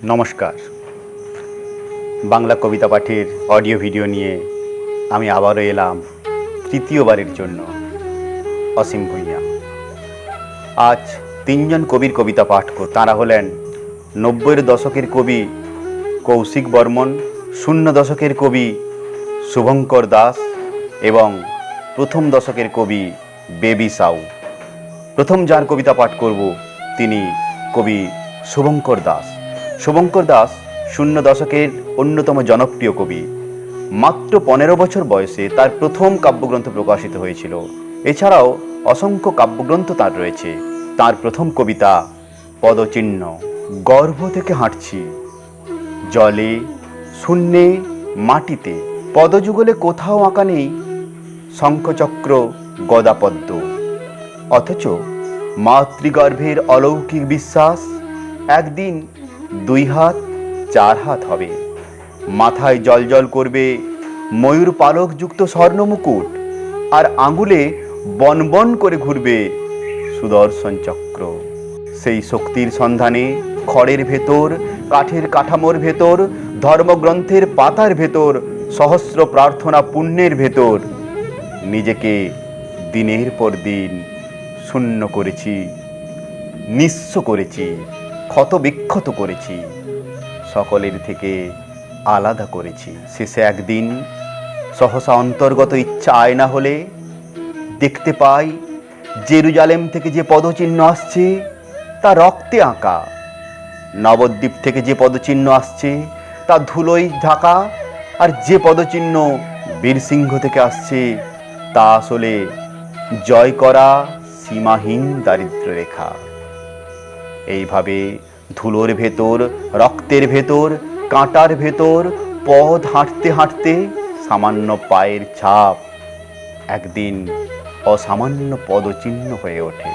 নমস্কার। বাংলা কবিতা পাঠের audio video নিয়ে আমি আবারও এলাম তৃতীয়বারের জন্য। অসীম ভূঁইয়া। আজ তিনজন কবির কবিতা পাঠ করব। তাঁরা হলেন 90-এর দশকের কবি কৌশিক বর্মন, 00 দশকের কবি শুভঙ্কর দাস এবং প্রথম দশকের কবি বেবি সাউ। প্রথম যার কবিতা পাঠ করব তিনি কবি শুভঙ্কর দাস। শুভঙ্কর দাস 00 দশকের অন্যতম জনপ্রিয় কবি। মাত্র 15 বছর বয়সে তার প্রথম কাব্যগ্রন্থ প্রকাশিত হয়েছিল। এছাড়াও অসংখ্য কাব্যগ্রন্থ তার রয়েছে। তার প্রথম কবিতা পদচিহ্ন। গর্ভ থেকে হাঁটছি, জলে, শূন্যে, মাটিতে, পদযুগলে কোথাও আঁকা নেই শঙ্খচক্র, গদাপদ্ম। অথচ মাতৃগর্ভের অলৌকিক বিশ্বাস একদিন 2 হাত 4 হাত হবে। মাথায় জলজল করবে ময়ূর পালকযুক্ত স্বর্ণমুকুট, আর আঙুলে বনবন করে ঘুরবে সুদর্শন চক্র। সেই শক্তির সন্ধানে খড়ের ভেতর, কাঠের কাঠামোর ভেতর, ধর্মগ্রন্থের পাতার ভেতর, সহস্র প্রার্থনা পুণ্যের ভেতর নিজেকে দিনের পর দিন শূন্য করেছি, নিঃস্ব করেছি, ক্ষত বিক্ষত করেছি, সকলের থেকে আলাদা করেছি। শেষে একদিন সহসা অন্তর্গত ইচ্ছা আয়না হলে দেখতে পাই জেরুজালেম থেকে যে পদচিহ্ন আসছে তা রক্তে আঁকা, নবদ্বীপ থেকে যে পদচিহ্ন আসছে তা ধুলোয় ঢাকা, আর যে পদচিহ্ন বীরসিংহ থেকে আসছে তা আসলে জয় করা সীমাহীন দারিদ্র রেখা। এইভাবে ধুলোর ভেতর, রক্তের ভেতর, কাঁটার ভেতর পথ হাঁটতে হাঁটতে সামান্য পায়ের ছাপ একদিন অসামান্য পদচিহ্ন হয়ে ওঠে।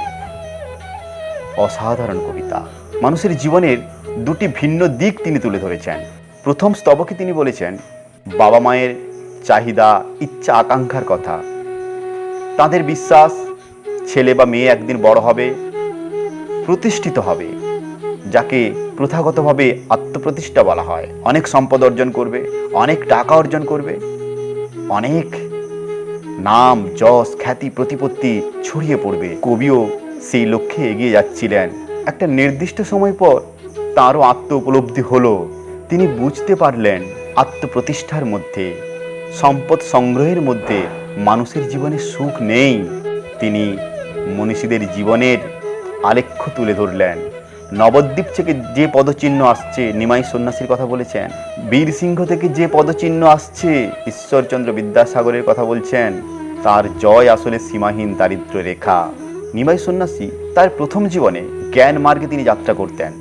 অসাধারণ কবিতা। মানুষের জীবনের দুটি ভিন্ন দিক তিনি তুলে ধরেছেন। প্রথম স্তবকে তিনি বলেছেন বাবা মায়ের চাহিদা, ইচ্ছা, আকাঙ্ক্ষার কথা। তাদের বিশ্বাস ছেলে বা মেয়ে একদিন বড় হবে, প্রতিষ্ঠিত হবে, যাকে প্রথাগতভাবে আত্মপ্রতিষ্ঠা বলা হয়। অনেক সম্পদ অর্জন করবে, অনেক টাকা অর্জন করবে, অনেক নাম, যশ, খ্যাতি, প্রতিপত্তি ছড়িয়ে পড়বে। কবিও সেই লক্ষ্যে এগিয়ে যাচ্ছিলেন। একটা নির্দিষ্ট সময় পর তাঁরও আত্ম উপলব্ধি হলো। তিনি বুঝতে পারলেন আত্মপ্রতিষ্ঠার মধ্যে, সম্পদ সংগ্রহের মধ্যে মানুষের জীবনে সুখ নেই। তিনি মনীষীদের জীবনের আলেখ্য তুলে ধরলেন। নবদ্বীপ থেকে যে পদচিহ্ন আসছে, নিমাই সন্ন্যাসীর কথা বলেছেন। বীরসিংহ থেকে যে পদচিহ্ন আসছে, ঈশ্বরচন্দ্র বিদ্যাসাগরের কথা বলছেন। তার জয় আসলে সীমাহীন দারিদ্র রেখা। নিমাই সন্ন্যাসী তার প্রথম জীবনে জ্ঞান মার্গে তিনি যাত্রা করতেন।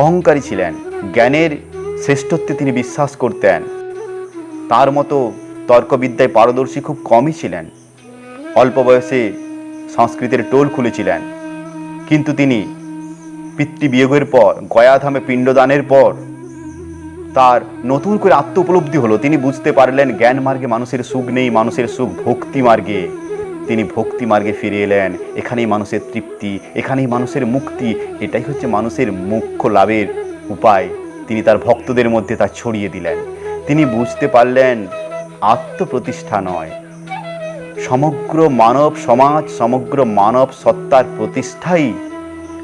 অহংকারী ছিলেন, জ্ঞানের শ্রেষ্ঠত্বে তিনি বিশ্বাস করতেন। তার মতো তর্কবিদ্যায় পারদর্শী খুব কমই ছিলেন। অল্প বয়সে সংস্কৃতের টোল খুলেছিলেন। কিন্তু তিনি পিতৃবিয়োগের পর, গয়াধামে পিণ্ডদানের পর তার নতুন করে আত্ম উপলব্ধি হলো। তিনি বুঝতে পারলেন জ্ঞান মার্গে মানুষের সুখ নেই, মানুষের সুখ ভক্তি মার্গে। তিনি ভক্তি মার্গে ফিরে এলেন। এখানেই মানুষের তৃপ্তি, এখানেই মানুষের মুক্তি, এটাই হচ্ছে মানুষের মোক্ষ লাভের উপায়। তিনি তার ভক্তদের মধ্যে তা ছড়িয়ে দিলেন। তিনি বুঝতে পারলেন আত্মপ্রতিষ্ঠা নয়, সমগ্র মানব সমাজ, সমগ্র মানব সত্তার প্রতিষ্ঠাই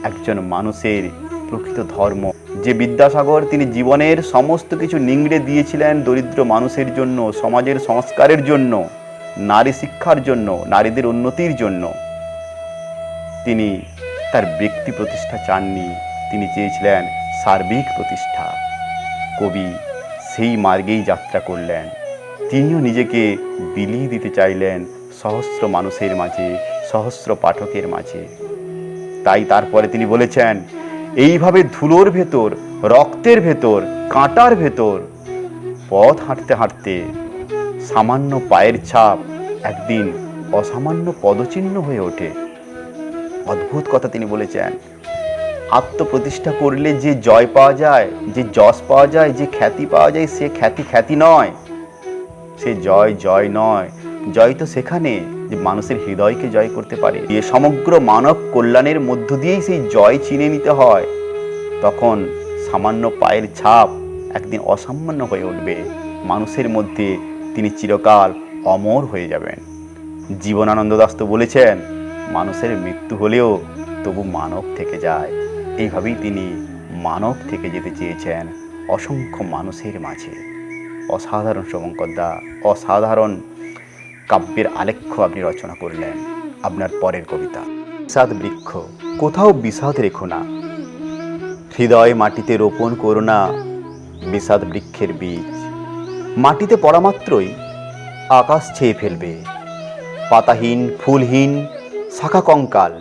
একজন মানুষের প্রকৃত ধর্ম। যে বিদ্যাসাগর তিনি জীবনের সমস্ত কিছু নিংড়ে দিয়েছিলেন দরিদ্র মানুষের জন্য, সমাজের সংস্কারের জন্য, নারী শিক্ষার জন্য, নারীদের উন্নতির জন্য, তিনি তার ব্যক্তি প্রতিষ্ঠা চাননি। তিনি চেয়েছিলেন সার্বিক প্রতিষ্ঠা। কবি সেই মার্গেই যাত্রা করলেন। তিনিও নিজেকে বিলিয়ে দিতে চাইলেন সহস্র মানুষের মাঝে, সহস্র পাঠকের মাঝে। তাই তারপরে তিনি বলেছেন, এইভাবে ধুলোর ভেতর, রক্তের ভেতর, কাঁটার ভেতর পথ হাঁটতে হাঁটতে সামান্য পায়ের ছাপ একদিন অসামান্য পদচিহ্ন হয়ে ওঠে। অদ্ভুত কথা তিনি বলেছেন। আত্মপ্রতিষ্ঠা করলে যে জয় পাওয়া যায়, যে যশ পাওয়া যায়, যে খ্যাতি পাওয়া যায়, সে খ্যাতি নয়, সে জয় নয়। জয় তো সেখানে যে মানুষের হৃদয়কে জয় করতে পারে। সমগ্র মানব কল্যাণের মধ্য দিয়েই সেই জয় চিনে নিতে হয়। তখন সামান্য পায়ের ছাপ একদিন অসামান্য হয়ে উঠবে। মানুষের মধ্যে তিনি চিরকাল অমর হয়ে যাবেন। জীবনানন্দ দাস তো বলেছেন, মানুষের মৃত্যু হলেও তবু মানব থেকে যায়। এইভাবেই তিনি মানব থেকে যেতে চেয়েছেন অসংখ্য মানুষের মাঝে। অসাধারণ শুভঙ্কর দা, অসাধারণ কাব্যের আলেখ্য আপনি রচনা করলেন। আপনার পরের কবিতা, বিষাদ বৃক্ষ। কোথাও বিষাদ রেখো না, হৃদয় মাটিতে রোপণ করো না বিষাদ বৃক্ষের বীজ। মাটিতে পড়া মাত্রই আকাশ ছেয়ে ফেলবে। পাতাহীন, ফুলহীন, শাখা কঙ্কাল,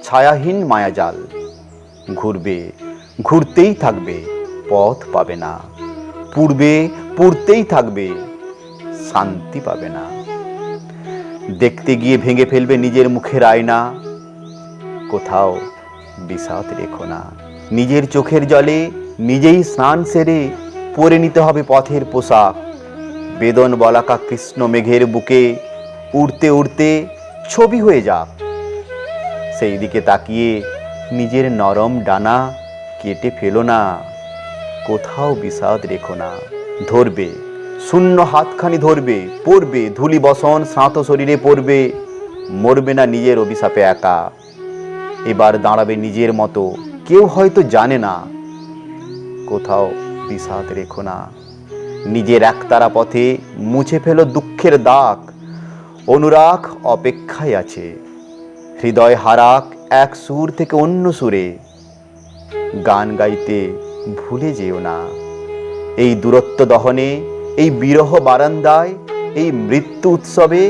ছায়াহীন মায়াজাল। ঘুরবে, ঘুরতেই থাকবে, পথ পাবে না। পুড়বে, পুড়তেই থাকবে, শান্তি পাবে না। দেখতে গিয়ে ভেঙে ফেলবে নিজের মুখের আয়না। কোথাও বিষাদ রেখো না। নিজের চোখের জলে নিজেই স্নান সেরে পরে নিতে হবে পথের পোশাক। বেদন বলাকা কৃষ্ণ মেঘের বুকে উড়তে উড়তে ছবি হয়ে যাক। সেই দিকে তাকিয়ে নিজের নরম ডানা কেটে ফেলো না। কোথাও বিষাদ রেখো না। ধরবে, শূন্য হাতখানি ধরবে, পড়বে ধুলি বসন শ্রান্ত শরীরে পড়বে। মরবে না নিজের অভিশাপে একা। এবার দাঁড়াবে নিজের মতো, কেউ হয়তো জানে না। কোথাও বিষাদ রেখো না। নিজের একতারা পথে মুছে ফেলো দুঃখের দাগ। অনুরাগ অপেক্ষায় আছে। হৃদয় হারাক এক সুর থেকে অন্য সুরে। গান গাইতে ভুলে যেও না। এই দূরত্ব দহনে, এই বিরহ বারান্দায়, এই মৃত্যু উৎসবে,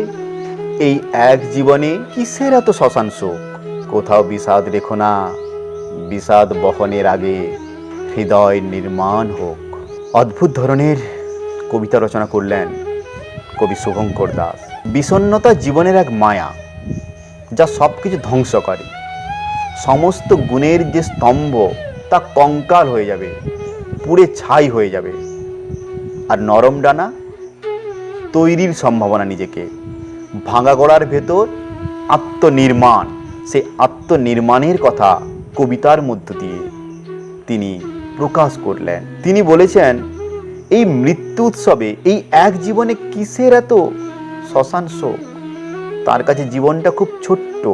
এই এক জীবনে কিসের এত শ্মশান শোক। কোথাও বিষাদ রেখো না। বিষাদ বহনের আগে হৃদয় নির্মাণ হোক। অদ্ভুত ধরনের কবিতা রচনা করলেন কবি শুভঙ্কর দাস। বিষণ্ণতা জীবনের এক মায়া, যা সব কিছু ধ্বংস করে। সমস্ত গুণের যে স্তম্ভ, তা কঙ্কাল হয়ে যাবে, পুড়ে ছাই হয়ে যাবে। আর নরম ডানা তৈরির সম্ভাবনা। নিজেকে ভাঙা গড়ার ভেতর আত্মনির্মাণ, সেই আত্মনির্মাণের কথা কবিতার মধ্য দিয়ে তিনি প্রকাশ করলেন। তিনি বলেছেন, এই মৃত্যু উৎসবে, এই এক জীবনে কিসের এত শ্মশান শোক। তার কাছে জীবনটা খুব ছোট্ট।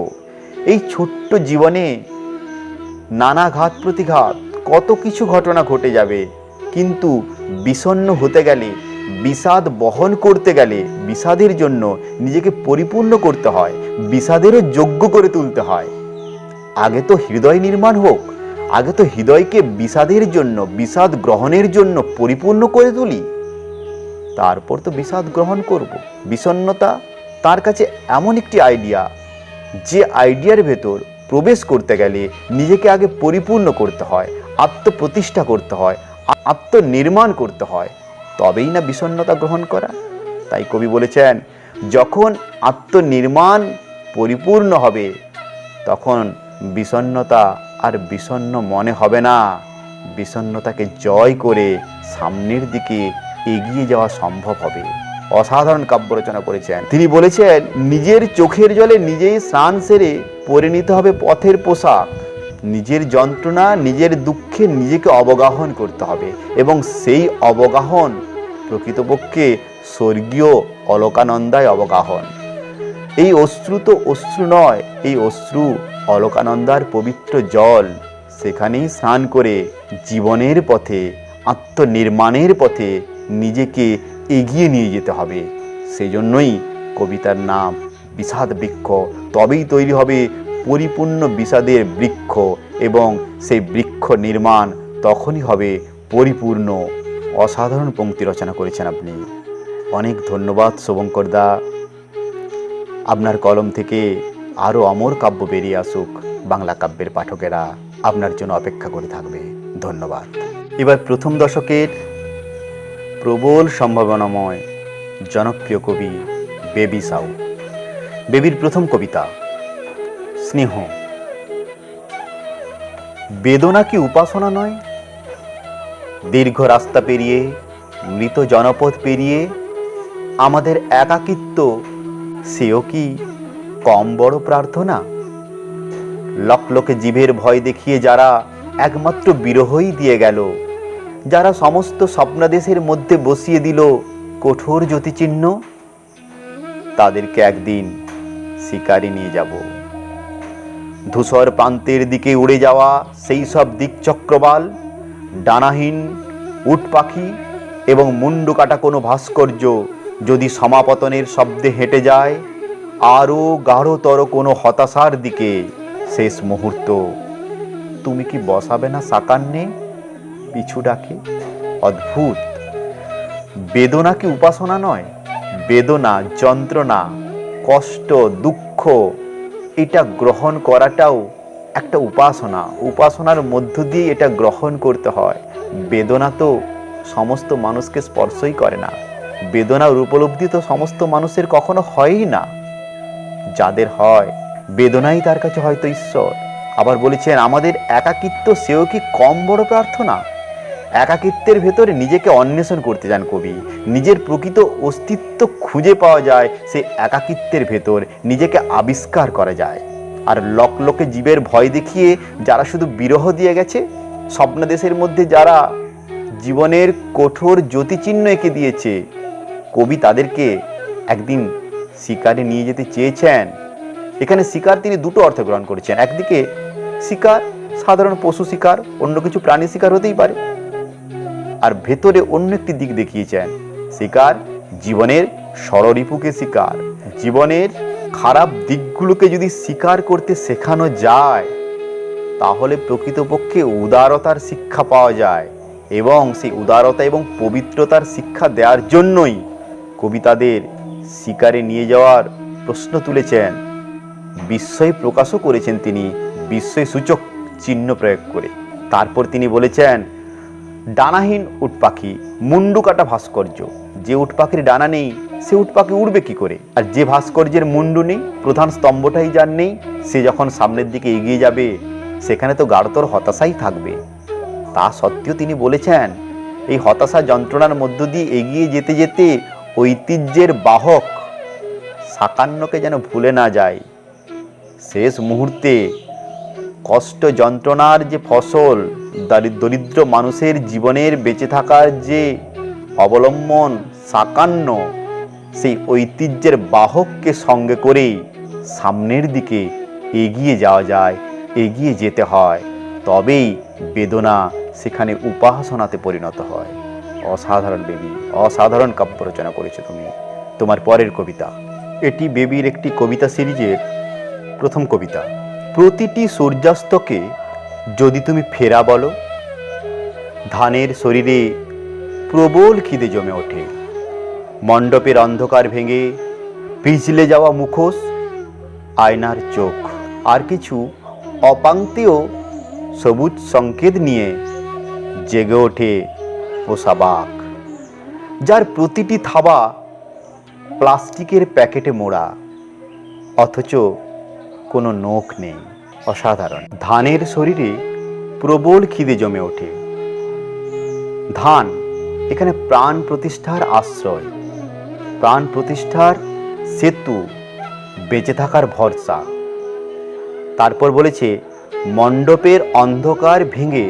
এই ছোট্ট জীবনে নানা ঘাত প্রতিঘাত, কত কিছু ঘটনা ঘটে যাবে। কিন্তু বিষণ্ণ হতে গেলে, বিষাদ বহন করতে গেলে, বিষাদের জন্য নিজেকে পরিপূর্ণ করতে হয়, বিষাদেরও যোগ্য করে তুলতে হয়। আগে তো হৃদয় নির্মাণ হোক, আগে তো হৃদয়কে বিষাদের জন্য, বিষাদ গ্রহণের জন্য পরিপূর্ণ করে তুলি, তারপর তো বিষাদ গ্রহণ করব। বিষণ্ণতা তার কাছে এমন একটি আইডিয়া, যে আইডিয়ার ভেতর প্রবেশ করতে গেলে নিজেকে আগে পরিপূর্ণ করতে হয়, আত্মপ্রতিষ্ঠা করতে হয়, আত্মনির্মাণ করতে হয়, তবেই না বিষণ্ণতা গ্রহণ করা। তাই কবি বলেছেন, যখন আত্মনির্মাণ পরিপূর্ণ হবে, তখন বিষণ্ণতা আর বিষণ্ণ মনে হবে না। বিষণ্ণতাকে জয় করে সামনের দিকে এগিয়ে যাওয়া সম্ভব হবে। অসাধারণ কাব্য রচনা করেছেন। তিনি বলেছেন, নিজের চোখের জলে নিজেই স্নান সেরে পরে নিতে হবে পথের পোশাক। নিজের যন্ত্রণা, নিজের দুঃখে নিজেকে অবগাহন করতে হবে, এবং সেই অবগাহন প্রকৃতপক্ষে স্বর্গীয় অলকানন্দায় অবগাহন। এই অশ্রু তো অশ্রু নয়, এই অশ্রু অলকানন্দার পবিত্র জল। সেখানেই স্নান করে জীবনের পথে, আত্মনির্মাণের পথে নিজেকে এগিয়ে নিয়ে যেতে হবে। সেই জন্যই কবিতার নাম বিষাদ বৃক্ষ। তবেই তৈরি হবে পরিপূর্ণ বিষাদের বৃক্ষ, এবং সেই বৃক্ষ নির্মাণ তখনই হবে পরিপূর্ণ। অসাধারণ পংক্তি রচনা করেছেন আপনি। অনেক ধন্যবাদ শুভঙ্কর দা। আপনার কলম থেকে আরও অমর কাব্য বেরিয়ে আসুক। বাংলা কাব্যের পাঠকেরা আপনার জন্য অপেক্ষা করে থাকবে। ধন্যবাদ। এবার প্রথম দশকের প্রবল সম্ভাবনাময় জনপ্রিয় কবি বেবি সাউ। বেবির প্রথম কবিতা স্নেহ। বেদনা কি উপাসনা নয়? দীর্ঘ রাস্তা পেরিয়ে, মৃত জনপদ পেরিয়ে আমাদের একাকিত্ব, সেও কি কম বড় প্রার্থনা? লকলকে জীবের ভয় দেখিয়ে যারা একমাত্র বিরহই দিয়ে গেল, যারা সমস্ত স্বপ্নাদেশের মধ্যে বসিয়ে দিল কঠোর জ্যোতিচিহ্ন, তাদেরকে একদিন শিকারে নিয়ে যাব। ধূসর প্রান্তের দিকে উড়ে যাওয়া সেই সব দিকচক্রবাল, ডানাহীন উট পাখি এবং মুন্ডু কাটা কোনো ভাস্কর্য যদি সমাপতনের শব্দে হেঁটে যায় আরও গাঢ়তর কোনো হতাশার দিকে, শেষ মুহূর্ত, তুমি কি বসাবে না সাকান্নে? পিছু ডাকে। অদ্ভুত, বেদনা কি উপাসনা নয়? বেদনা, যন্ত্রণা, কষ্ট, দুঃখ, এটা গ্রহণ করাটাও একটা উপাসনা। উপাসনার মধ্য দিয়ে এটা গ্রহণ করতে হয়। বেদনা তো সমস্ত মানুষকে স্পর্শই করে না। বেদনার উপলব্ধি তো সমস্ত মানুষের কখনো হয়ই না। যাদের হয়, বেদনাই তার কাছে হয়তো ঈশ্বর। আবার বলেছেন, আমাদের একাকিত্ব সেও কি কম বড় প্রার্থনা? একাকিত্বের ভেতরে নিজেকে অন্বেষণ করতে যান কবি। নিজের প্রকৃত অস্তিত্ব খুঁজে পাওয়া যায় সে একাকিত্বের ভেতর, নিজেকে আবিষ্কার করা যায়। আর লোকে জীবের ভয় দেখিয়ে যারা শুধু বিরহ দিয়ে গেছে, স্বপ্নদেশের মধ্যে যারা জীবনের কঠোর জ্যোতিচিহ্ন এঁকে দিয়েছে, কবি তাদেরকে একদিন শিকারে নিয়ে যেতে চেয়েছেন। এখানে শিকার তিনি দুটো অর্থ গ্রহণ করেছেন। একদিকে শিকার সাধারণ পশু শিকার, অন্য কিছু প্রাণী শিকার হতেই পারে। আর ভেতরে অন্য একটি দিক দেখিয়েছেন, শিকার জীবনের ষড়রিপুকে শিকার। জীবনের খারাপ দিকগুলোকে যদি স্বীকার করতে শেখানো যায়, তাহলে প্রকৃতপক্ষে উদারতার শিক্ষা পাওয়া যায়। এবং সেই উদারতা এবং পবিত্রতার শিক্ষা দেওয়ার জন্যই কবি তাদের শিকারে নিয়ে যাওয়ার প্রশ্ন তুলেছেন। বিস্ময় প্রকাশও করেছেন তিনি, বিস্ময় সূচক চিহ্ন প্রয়োগ করে। তারপর তিনি বলেছেন, ডানাহীন উট পাখি, মুন্ডু কাটা ভাস্কর্য। যে উট পাখির ডানা নেই সে উট পাখি উড়বে কি করে? আর যে ভাস্কর্যের মুন্ডু নেই, প্রধান স্তম্ভটাই যার নেই, সে যখন সামনের দিকে এগিয়ে যাবে সেখানে তো গাঢ়তর হতাশাই থাকবে। তা সত্ত্বেও তিনি বলেছেন, এই হতাশা যন্ত্রণার মধ্য দিয়ে এগিয়ে যেতে যেতে ঐতিহ্যের বাহক সাকান্নকে যেন ভুলে না যায়। শেষ মুহূর্তে কষ্ট যন্ত্রণার যে ফসল, দরিদ্র মানুষের জীবনের বেঁচে থাকার যে অবলম্বন সাকান্ন, সেই ঐতিহ্যের বাহককে সঙ্গে করে সামনের দিকে এগিয়ে যাওয়া যায়, এগিয়ে যেতে হয়। তবেই বেদনা সেখানে উপাসনাতে পরিণত হয়। অসাধারণ বেবি, অসাধারণ কাব্য রচনা করেছো তুমি। তোমার পরের কবিতা, এটি বেবির একটি কবিতা সিরিজের প্রথম কবিতা। প্রতিটি সূর্যাস্তকে যদি তুমি ফেরা বলো, ধানের শরীরে প্রবল খিদে জমে ওঠে। মণ্ডপের অন্ধকার ভেঙে পিছলে যাওয়া মুখোশ, আয়নার চোখ, আর কিছু অপাঙ্ক্তেয় সবুজ সংকেত নিয়ে জেগে ওঠে পোষাবাক, যার প্রতিটি থাবা প্লাস্টিকের প্যাকেটে মোড়া, অথচ কোনো নখ নেই। অসাধারণ। ধানের শরীরে প্রবল খিদে জমে ওঠে। ধান এখানে প্রাণ প্রতিষ্ঠার আশ্রয়, প্রাণ প্রতিষ্ঠার সেতু, বেঁচে থাকার ভরসা। তারপর বলেছে, মণ্ডপের অন্ধকার ভেঙে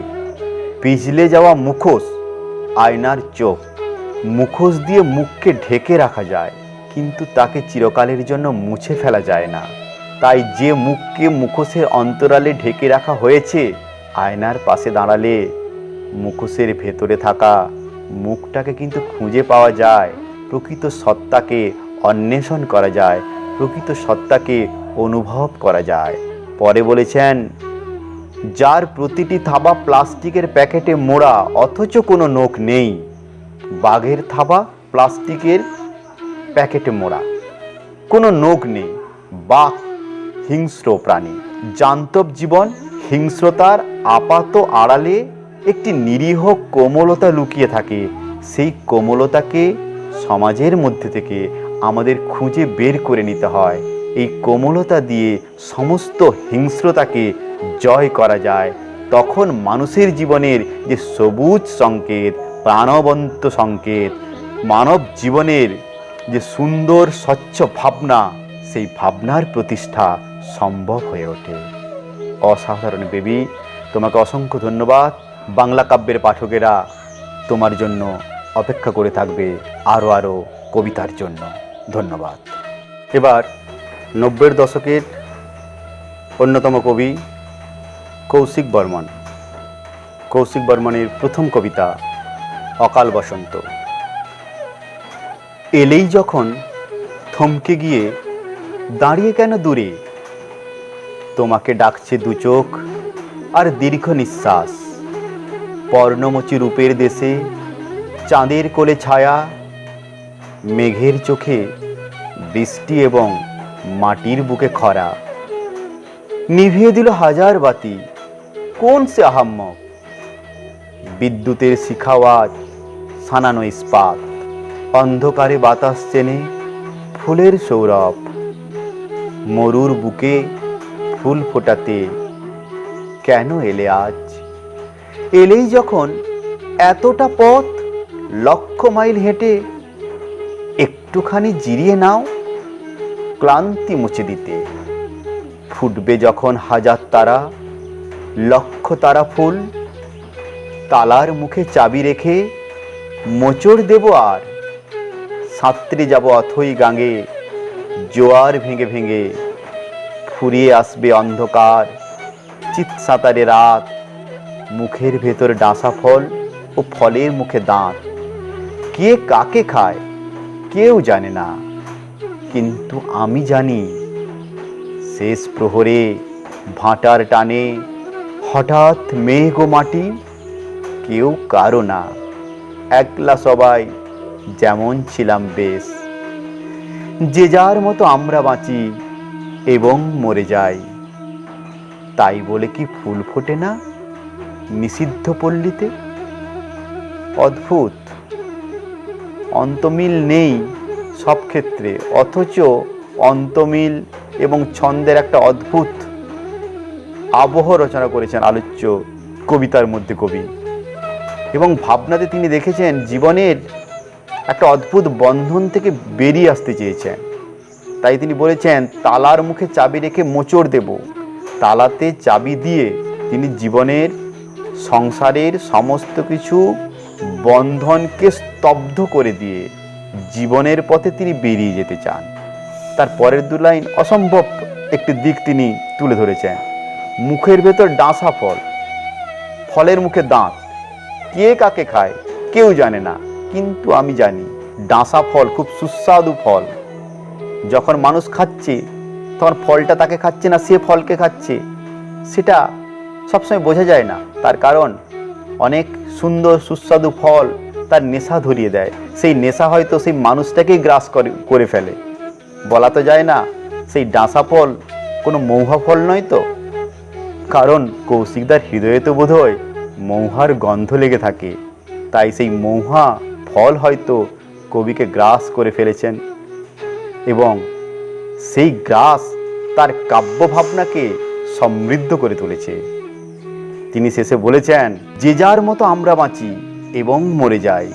পিছলে যাওয়া মুখোশ, আয়নার চোখ। মুখোশ দিয়ে মুখকে ঢেকে রাখা যায়, কিন্তু তাকে চিরকালের জন্য মুছে ফেলা যায় না। তাই যে মুখকে মুখোশের অন্তরালে ঢেকে রাখা হয়েছে, আয়নার পাশে দাঁড়ালে মুখোশের ভেতরে থাকা মুখটাকে কিন্তু খুঁজে পাওয়া যায়। প্রকৃত সত্তাকে অন্বেষণ করা যায়, প্রকৃত সত্তাকে অনুভব করা যায়। পরে বলেছেন, যার প্রতিটি থাবা প্লাস্টিকের প্যাকেটে মোড়া, অথচ কোনো নখ নেই। বাঘের থাবা প্লাস্টিকের প্যাকেটে মোড়া, কোনো নখ নেই। বাঘ হিংস্র প্রাণী, জান্তব জীবন। হিংস্রতার আপাত আড়ালে একটি নিরীহ কোমলতা লুকিয়ে থাকে। সেই কোমলতাকে সমাজের মধ্যে থেকে আমাদের খুঁজে বের করে নিতে হয়। এই কোমলতা দিয়ে সমস্ত হিংস্রতাকে জয় করা যায়। তখন মানুষের জীবনের যে সবুজ সংকেত, প্রাণবন্ত সংকেত, মানব জীবনের যে সুন্দর স্বচ্ছ ভাবনা, সেই ভাবনার প্রতিষ্ঠা সম্ভব হয়ে ওঠে। অসাধারণ বেবি, তোমাকে অসংখ্য ধন্যবাদ। বাংলা কাব্যের পাঠকেরা তোমার জন্য অপেক্ষা করে থাকবে আরও আরও কবিতার জন্য। ধন্যবাদ। এবার 90-এর দশকের অন্যতম কবি কৌশিক বর্মন। কৌশিক বর্মনের প্রথম কবিতা অকাল বসন্ত। এলেই যখন থমকে গিয়ে দাঁড়িয়ে কেন দূরে, তোমাকে ডাকছে দু চোখ আর দীর্ঘ নিঃশ্বাস। পর্ণমোচী রূপের দেশে চাঁদের কোলে ছায়া, মেঘের চোখে বৃষ্টি এবং মাটির বুকে খরা। নিভিয়ে দিল হাজার বাতি, কোন সে আহাম্মক? বিদ্যুতের শিখাওয়াজ সানানো ইস্পাত, অন্ধকারে বাতাস চেনে ফুলের সৌরভ। মরুর বুকে ফুল ফোটাতে কেন এলে আজ? এলেই যখন এতটা পথ লক্ষ মাইল হেঁটে, একটুখানি জিরিয়ে নাও ক্লান্তি মুছে দিতে। ফুটবে যখন হাজার তারা, লক্ষ তারা ফুল, তালার মুখে চাবি রেখে মোচড় দেব আর। সাঁতরে যাব অথই গাঙে, জোয়ার ভেঙে ভেঙে। ফুরিয়ে আসবে অন্ধকার, চিত সাঁতারে রাত। মুখের ভেতর ডাঁসা ফল ও ফলের মুখে দাঁত। কে কাকে খায় কেউ জানে না, কিন্তু আমি জানি। শেষ প্রহরে ভাটার টানে হঠাৎ মেঘ ও মাটি, কেউ কারো না, একলা সবাই যেমন ছিলাম বেশ। যে যার মতো আমরা বাঁচি এবং মরে যাই, তাই বলে কি ফুল ফোটে না নিষিদ্ধ পল্লীতে? অদ্ভুত, অন্তমিল নেই সব ক্ষেত্রে, অথচ অন্তমিল এবং ছন্দের একটা অদ্ভুত আবহ রচনা করেছেন আলোচ্য কবিতার মধ্যে কবি। এবং ভাবনাতে তিনি দেখেছেন জীবনের একটা অদ্ভুত বন্ধন থেকে বেরিয়ে আসতে চেয়েছেন। তাই তিনি বলেছেন, তালার মুখে চাবি রেখে মোচড় দেব। তালাতে চাবি দিয়ে তিনি জীবনের সংসারের সমস্ত কিছু বন্ধনকে স্তব্ধ করে দিয়ে জীবনের পথে তিনি বেরিয়ে যেতে চান। তার পরের দু লাইন অসম্ভব একটি দিক তিনি তুলে ধরেছেন। মুখের ভেতর ডাঁসা ফল, ফলের মুখে দাঁত। কে কাকে খায় কেউ জানে না, কিন্তু আমি জানি। ডাঁসা ফল খুব সুস্বাদু ফল। যখন মানুষ খাচ্ছে তখন ফলটা তাকে খাচ্ছে না, সে ফলকে খাচ্ছে, সেটা সবসময় বোঝা যায় না। তার কারণ অনেক সুন্দর সুস্বাদু ফল তার নেশা ধরিয়ে দেয়। সেই নেশা হয়তো সেই মানুষটাকেই গ্রাস করে ফেলে। বলা তো যায় না সেই ডাঁসা ফল কোনো মৌহা ফল নয় তো। কারণ কৌশিকদার হৃদয়ে তো বোধহয় মৌহার গন্ধ লেগে থাকে। তাই সেই মৌহা ফল হয়তো কবিকে গ্রাস করে ফেলেছেন এবং সেই গ্রাস তার কাব্য ভাবনাকে সমৃদ্ধ করে তুলেছে। তিনি শেষে বলেছেন, যে যার মতো আমরা বাঁচি এবং মরে যাই,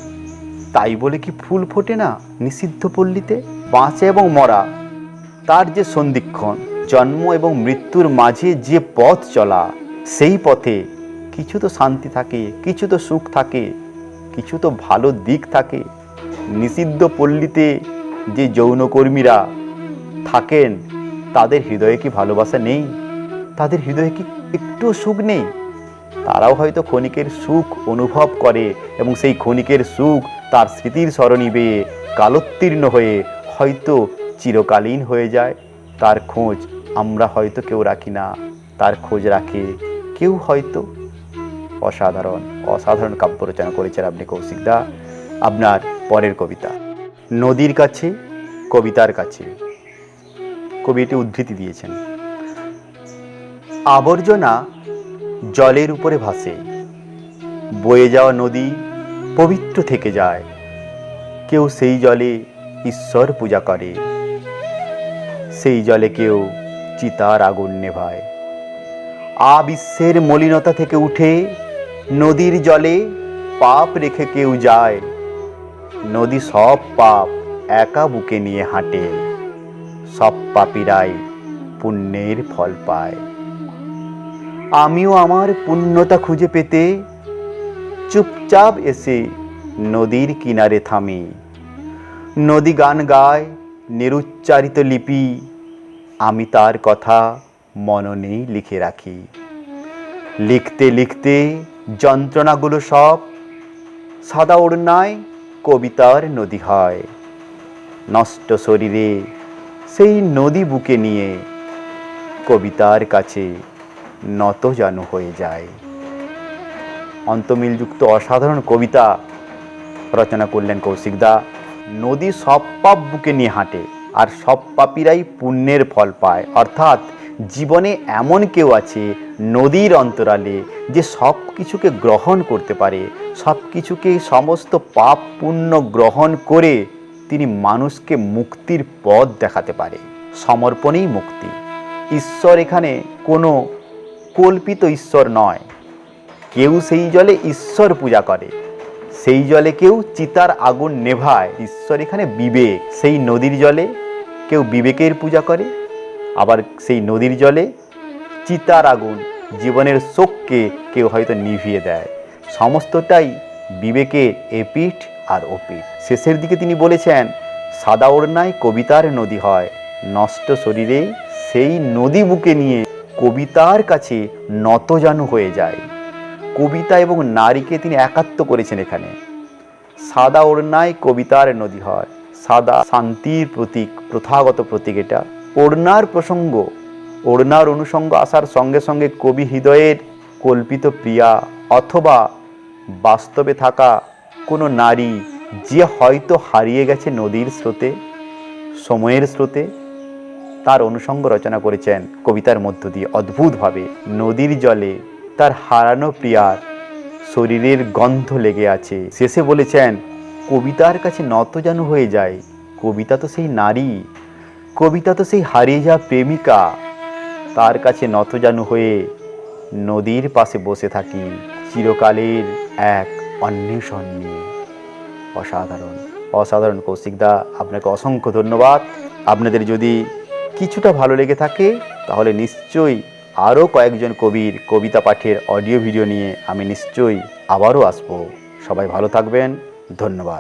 তাই বলে কি ফুল ফোটে না নিষিদ্ধ পল্লীতে? বাঁচা এবং মরা তার যে সন্ধিক্ষণ, জন্ম এবং মৃত্যুর মাঝে যে পথ চলা, সেই পথে কিছু তো শান্তি থাকে, কিছু তো সুখ থাকে, কিছু তো ভালো দিক থাকে। নিষিদ্ধ পল্লীতে যে যৌনকর্মীরা থাকেন, তাদের হৃদয়ে কি ভালোবাসা নেই? তাদের হৃদয়ে কি একটু সুখ নেই? তারাও হয়তো ক্ষণিকের সুখ অনুভব করে এবং সেই ক্ষণিকের সুখ তার স্মৃতির সরণি বেয়ে কালোত্তীর্ণ হয়ে হয়তো চিরকালীন হয়ে যায়। তার খোঁজ আমরা হয়তো কেউ রাখি না, তার খোঁজ রাখে কেউ হয়তো। অসাধারণ অসাধারণ কাব্য রচনা করেছেন আপনি কৌশিকদা। আপনার পরের কবিতা নদীর কাছে কবিতার কাছে। কবি এটি উদ্ধৃতি দিয়েছেন, আবর্জনা জলের উপরে ভাসে, বয়ে যাওয়া নদী পবিত্র থেকে যায়। কেউ সেই জলে ঈশ্বর পূজা করে, সেই জলে কেউ চিতার আগুন নেভায়। বিশ্বের মলিনতা থেকে উঠে নদীর জলে পাপ রেখে কেউ যায়। নদী সব পাপ একা বুকে নিয়ে হাঁটে, সব পাপীরাই পুণ্যের ফল পায়। আমিও আমার পূর্ণতা খুঁজে পেতে চুপচাপ এসে নদীর কিনারে থামি। নদী গান গায় নিরুচ্চারিত লিপি, আমি তার কথা মননে লিখে রাখি। লিখতে লিখতে যন্ত্রণাগুলো সব সাদা ওড়নায় কবিতার নদী হয়। নষ্ট শরীরে সেই নদী বুকে নিয়ে কবিতার কাছে নত জানু হয়ে যায়। অন্তমিলযুক্ত অসাধারণ কবিতা রচনা করলেন কৌশিকদা। নদী সব পাপ বুকে নিয়ে হাঁটে, আর সব পাপীরাই পুণ্যের ফল পায়। অর্থাৎ জীবনে এমন কেউ আছে নদীর অন্তরালে, যে সব কিছুকে গ্রহণ করতে পারে, সব কিছুকে সমস্ত পাপ পুণ্য গ্রহণ করে তিনি মানুষকে মুক্তির পথ দেখাতে পারে। সমর্পণেই মুক্তি। ঈশ্বর এখানে কোনো কল্পিত ঈশ্বর নয়। কেউ সেই জলে ঈশ্বর পূজা করে, সেই জলে কেউ চিতার আগুন নেভায়। ঈশ্বর এখানে বিবেক। সেই নদীর জলে কেউ বিবেকের পূজা করে, আবার সেই নদীর জলে চিতার আগুন, জীবনের শোককে কেউ হয়তো নিভিয়ে দেয়। সমস্তটাই বিবেকের এপিঠ আর ওপিঠ। শেষের দিকে তিনি বলেছেন, সাদা ওড়নায় কবিতার নদী হয়, নষ্ট শরীরে সেই নদী বুকে নিয়ে কবিতার কাছে নতজানু হয়ে যায়। কবিতা এবং নারীকে তিনি একাত্ম করেছেন এখানে। সাদা ওড়নায় কবিতার নদী হয়। সাদা শান্তির প্রতীক, প্রথাগত প্রতীক এটা। ওড়নার প্রসঙ্গ, ওড়নার অনুষঙ্গ আসার সঙ্গে সঙ্গে কবি হৃদয়ের কল্পিত প্রিয়া অথবা বাস্তবে থাকা কোনো নারী, যে হয়তো হারিয়ে গেছে নদীর স্রোতে, সময়ের স্রোতে, তার অনুষঙ্গ রচনা করেছেন কবিতার মধ্য দিয়ে অদ্ভুতভাবে। নদীর জলে তার হারানো প্রিয়ার শরীরের গন্ধ লেগে আছে। শেষে বলেছেন, কবিতার কাছে নতজানু হয়ে যায়। কবিতা তো সেই নারী, কবিতা তো সেই হারিয়ে যাওয়া প্রেমিকা। তার কাছে নতজানু হয়ে নদীর পাশে বসে থাকি চিরকালের এক অন্বেষণ নিয়ে। অসাধারণ, অসাধারণ কৌশিকদা, আপনাকে অসংখ্য ধন্যবাদ। আপনাদের যদি কিছুটা ভালো লেগে থাকে তাহলে নিশ্চয়ই আরও কয়েকজন কবির কবিতা পাঠের অডিও ভিডিও নিয়ে আমি নিশ্চয়ই আবারও আসবো। সবাই ভালো থাকবেন, ধন্যবাদ।